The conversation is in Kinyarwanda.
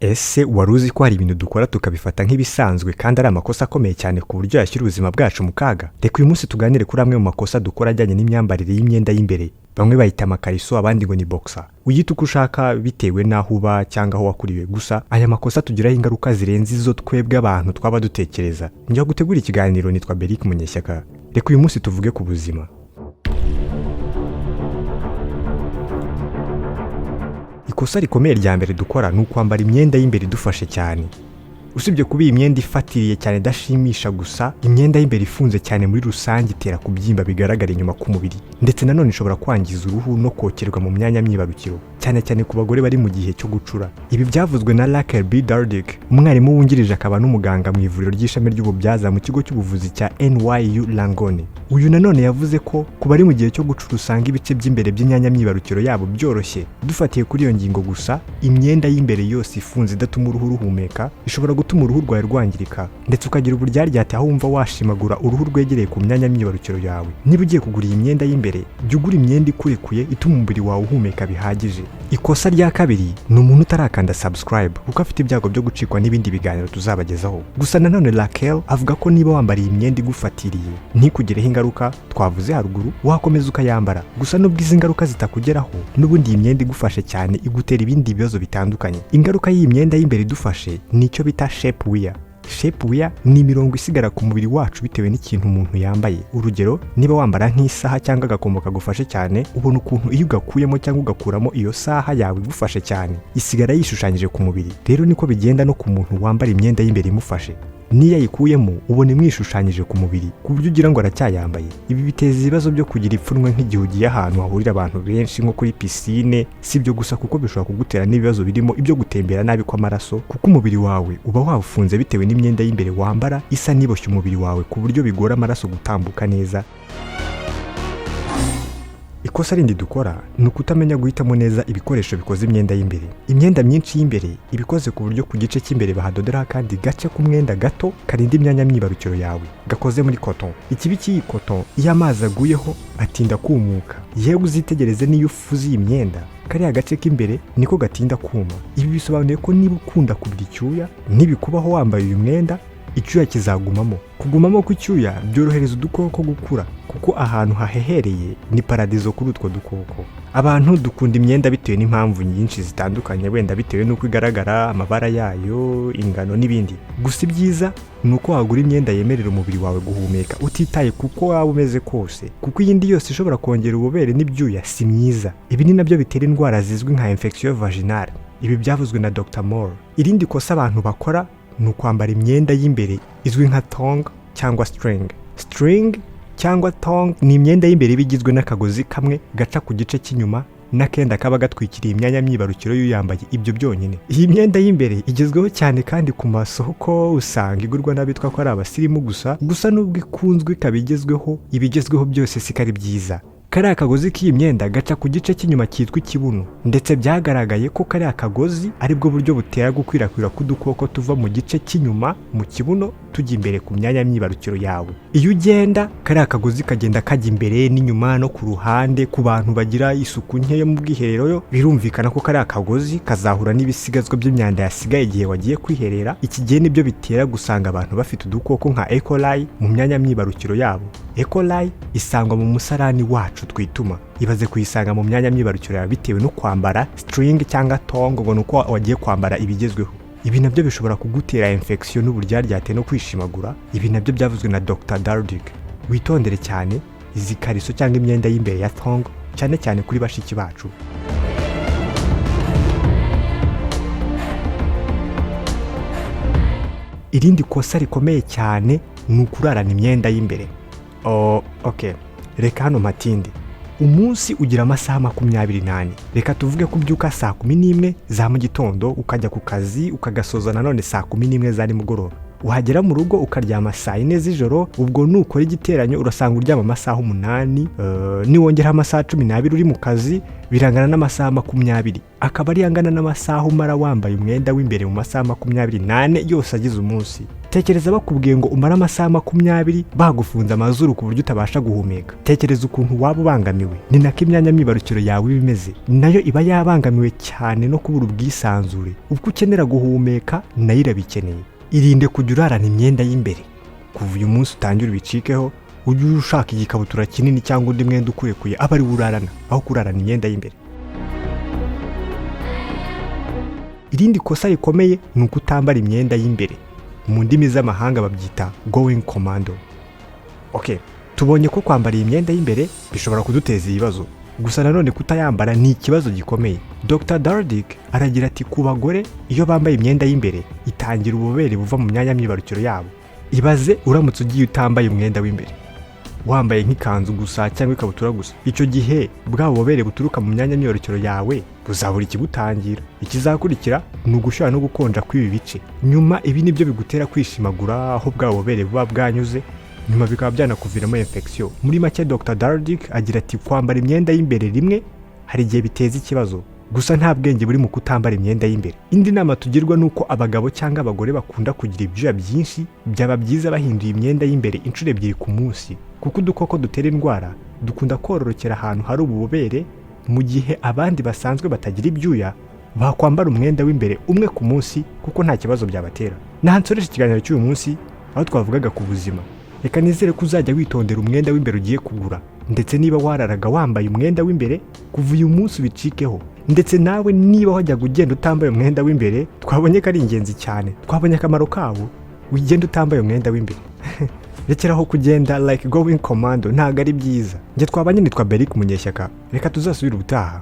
Ese wari uzi ko hari ibintu dukora tukabifata nk'ibisanzwe kandi ari amakosa akomeye cyane ku buryo yashyira ubuzima bwacu mu kaga? Reka uyu munsi tuganire kuri amwe mu makosa dukora ajyanye n'imyambarire y'imyenda y'imbere. Bamwe bayita amakariso, abandi ngo ni boxer. Uyita uko ushaka bitewe n'aho uba cyangwa aho wakuriwe, gusa aya makosa tugiraho ingaruka zirenze izo twebwe abantu twaba dutekereza. Njya gutegura ikiganiro nitwa Bihagarike Munyeshyaka. Reka uyu munsi tuvuge ku buzima. Ikosa rikomeye rya mbere dukora ni ukwambara imyenda y'imbere idufashe cyane. Usibye kuba iyi myenda ifatiriye cyane idashimisha gusa, imyenda y'imbere ifunze cyane muri rusange itera kubyimba bigaragara inyuma ku mubiri, ndetse nanone ishobora kwangiza uruhu no kokerwa mu myanya myibarukiro, cyane cyane ku bagore bari mu gihe cyo gucura. Ibi byavuzwe na Bihagarike, umwarimu wungirije akaba n'umuganga mu ivuriro ry'ishami ry'ububyaza mu kigo cy'ubuvuzi cya NYU Langone. Uyu nanone yavuze ko ku bari mu gihe cyo gucura usanga ibice by'imbere by'imyanya myibarukiro yabo byoroshye. Dufatiye kuri iyo ngingo gusa, imyenda y'imbere yose ifunze idatuma uruhu ruhumeka ishobora gutuma uruhu rwawe rwangirika, ndetse ukagira uburyaryate aho wumva washimagura uruhu rwegereye ku myanya myibarukiro yawe. Niba ugiye kugura iyi myenda y'imbere, jya ugura imyenda ikurekuye ituma umubiri wawe uhumeka bihagije. Ikosa rya kabiri ni umuntu utarakanda subscribe kuko afite ibyago byo gucikwa n'ibindi biganiro tuzabagezaho. Gusa nanone avuga ko niba wambara iyi myenda igufatiriye ntikugereho ingaruka twavuze haruguru, wakomeza ukayambara. Gusa nubwo izi ngaruka zitakugeraho, n'ubundi iyi myenda igufashe cyane igutera ibindi bibazo bitandukanye. Ingaruka y'iyi myenda y'imbere idufashe ni icyo bita shape wear. Shape wear ni imirongo isigara ku mubiri wacu bitewe n'ikintu umuntu yambaye. Urugero, niba wambara nk'isaha cyangwa agakomo kagufashe cyane, ubona ukuntu iyo ugakuyemo cyangwa ugakuramo iyo saha yawe igufashe cyane isigara yishushanyije ku mubiri. Rero niko bigenda no ku muntu wambara imyenda y'imbere imufashe. Niyo ayikuyemo ubona imwishushanyije ku mubiri ku buryo ugira ngo aracyayambaye. Ibi biteza ibibazo byo kugira ipfunwe nk'igihe ugiye ahantu hahurira abantu benshi nko kuri pisine. Si ibyo gusa kuko bishobora kugutera n'ibibazo birimo ibyo gutembera nabi kw'amaraso, kuko umubiri wawe uba wawufunze bitewe n'imyenda y'imbere wambara isa niboshye umubiri wawe ku buryo bigora amaraso gutambuka neza. Ikosa rindi dukora ni ukutamenya guhitamo neza ibikoresho bikoze imyenda y'imbere. Imyenda myinshi y'imbere ibikoze ku buryo ku gice cy'imbere bahadoderaho kandi gace k'umwenda gato karinda imyanya myibarukiro yawe, gakoze muri cotton. Ikibi cy'iyi cotton, iyo amazi aguyeho atinda kumuka. Yewe uzitegereze n'iyo ufuze iyi myenda, kariya gace k'imbere niko gatinda kuma. Ibi bisobanuye ko niba ukunda kubira icyuya, nibikubaho wambaye uyu mwenda, icyuya kizagumamo. Kugumamo kw'icyuya byorohereza udukoko gukura, kuko ahantu hahehereye ni paradizo kuri utwo dukoko. Abantu dukunda imyenda bitewe n'impamvu nyinshi zitandukanye, wenda bitewe n'uko igaragara, amabara yayo, ingano n'ibindi. Gusa ibyiza ni uko wagura imyenda yemerera umubiri wawe guhumeka utitaye kuko waba umeze kose, kuko iyindi yose ishobora kongera ububobere n'ibyuya si myiza. Ibi ni nabyo bitera indwara zizwi nka infection vaginale. Ibi byavuzwe na Dr. Moore. Irindi kosa abantu bakora ni ukwambara imyenda y'imbere izwi nka thong cyangwa string. String cyangwa thong ni imyenda y'imbere bigizwe n'akagozi kamwe gaca ku gice cy'inyuma n'akenda kaba gatwikiriye imyanya myibarukiro y'uyambaye. Ibyo byonyine. Iyi myenda y'imbere igezweho cyane kandi ku masoko usanga igurwa n'abitwa ko ari abasirimu gusa nubwo ikunzwe ikaba igezweho, ibigezweho byose si kari byiza. Kariya kagozi k'iyi myenda gaca ku gice cy'inyuma cyitwa ikibuno, ndetse byagaragaye ko kariya kagozi aribwo buryo butera gukwirakwira k'udukoko tuva mu gice cy'inyuma mu kibuno tujya imbere ku myanya myibarukiro yawe. Iyo ugenda, kariya kagozi kagenda kajya imbere n'inyuma no ku ruhande. Ku bantu bagira isuku nkeya mu bwiherero yo birumvikana ko kariya kagozi kazahura n'ibisigazwa by'imyanda yasigaye igihe wagiye kwiherera. Iki gihe nibyo bitera gusanga abantu bafite udukoko nka E. coli mu myanya myibarukiro yabo. E. coli isangwa mu musarani wacu twituma. Ibaze kuyisanga mu myanya myibarukiro yawe bitewe no kwambara string cyangwa thong ngo nuko wagiye kwambara ibigezweho. Ibi nabyo bishobora kugutera infection n'uburyaryate no kwishimagura. Ibi nabyo byavuzwe na Dr. Bihagarike. Witondere cyane izi kariso cyangwa imyenda y'imbere ya thong, cyane cyane kuri bashiki bacu. Irindi kosa rikomeye cyane ni ukurarana imyenda y'imbere. Okay. Reka hano matinde. Umunsi ugira amasaha 28. Reka tuvuge ko ubyuka saa 11 za mu gitondo, ukajya ku kazi ukagasoza nanone saa 11 za nimugoroba. Uhagera mu rugo ukaryama saa 4 z'ijoro. Ubwo nukora igiteranyo urasanga uryama amasaha 8. Niwongera amasaha 12 uri mu kazi, birangana n'amasaha 20. Akaba ari angana n'amasaha umara wambaye umwenda w'imbere mu masaha 28 yose agize umunsi. tekereza bakubwiye ngo umare amasaha 20 bagufunze amazuru ku buryo utabasha guhumeka. Tekereza ukuntu waba ubangamiwe. Ni nako imyanya myibarukiro yawe ibimeze, nayo iba yabangamiwe cyane no kubura ubwisanzure. Ubwo ukenera guhumeka nayo irabikeneye. Irinde kujya urarana imyenda y'imbere. Kuva uyu munsi utangira ubicikeho, ujye ushaka igikabutura kinini cyangwa undi mwenda ukurekuye aba ari urarana aho kurarana imyenda y'imbere. Irindi kosa rikomeye ni ukutambara imyenda y'imbere. Mu ndimi z'amahanga babyita going commando. Tubonye ko kwambara imyenda y'imbere bishobora kuduteza ibibazo, gusa nanone kutayambara ni ikibazo gikomeye. Dr. Dardik aragira ati ku bagore iyo bambaye imyenda y'imbere itangira ububobere buva mu myanya myibarukiro yabo. Ibaze uramutse ugiye utambaye umwenda w'imbere, wambaye nk'ikanzu gusa cyangwa ikabutura gusa, icyo gihe bwa bubobere buturuka mu myanya myibarukiro yawe buzabura ikigutangira. Ikizakurikira ni ugushyira no gukonja kw'ibi bice. Nyuma ibi nibyo bigutera kwishimagura aho bwa bubobere buba bwanyuze, nyuma bikaba byanakuviramo infection. Muri make Dr. Dardik agira ati kwambara imyenda y'imbere rimwe hari igihe biteza ikibazo, gusa nta bwenge buri mu kutambara imyenda y'imbere. Indi nama tugirwa nuko abagabo cyangwa abagore bakunda kugira ibyuya byinshi, byaba byiza bahinduye imyenda y'imbere inshuro 2 ku munsi, kuko udukoko dutera indwara dukunda kororokera ahantu hari ububobere, mu gihe abandi basanzwe batagira ibyuya bakwambara umwenda w'imbere umwe ku munsi kuko nta kibazo byabatera. Nahansoresha ikiganiro cy'uyu munsi aho twavugaga ku buzima. Reka nizere ko uzajya witondera umwenda w'imbere ugiye kugura, ndetse niba wararaga wambaye umwenda w'imbere kuva uyu munsi ubicikeho. Ndetse nawe niba wajyaga ugenda utambaye umwenda w'imbere, twabonye ko ari ingenzi cyane, twabonye akamaro kawo, wigenda utambaye umwenda w'imbere. Rekeraho kugenda like going commando, ntago ari byiza. Nge twabanye nitwa Bihagarike Munyeshyaka, reka tuzasubira ubutaha.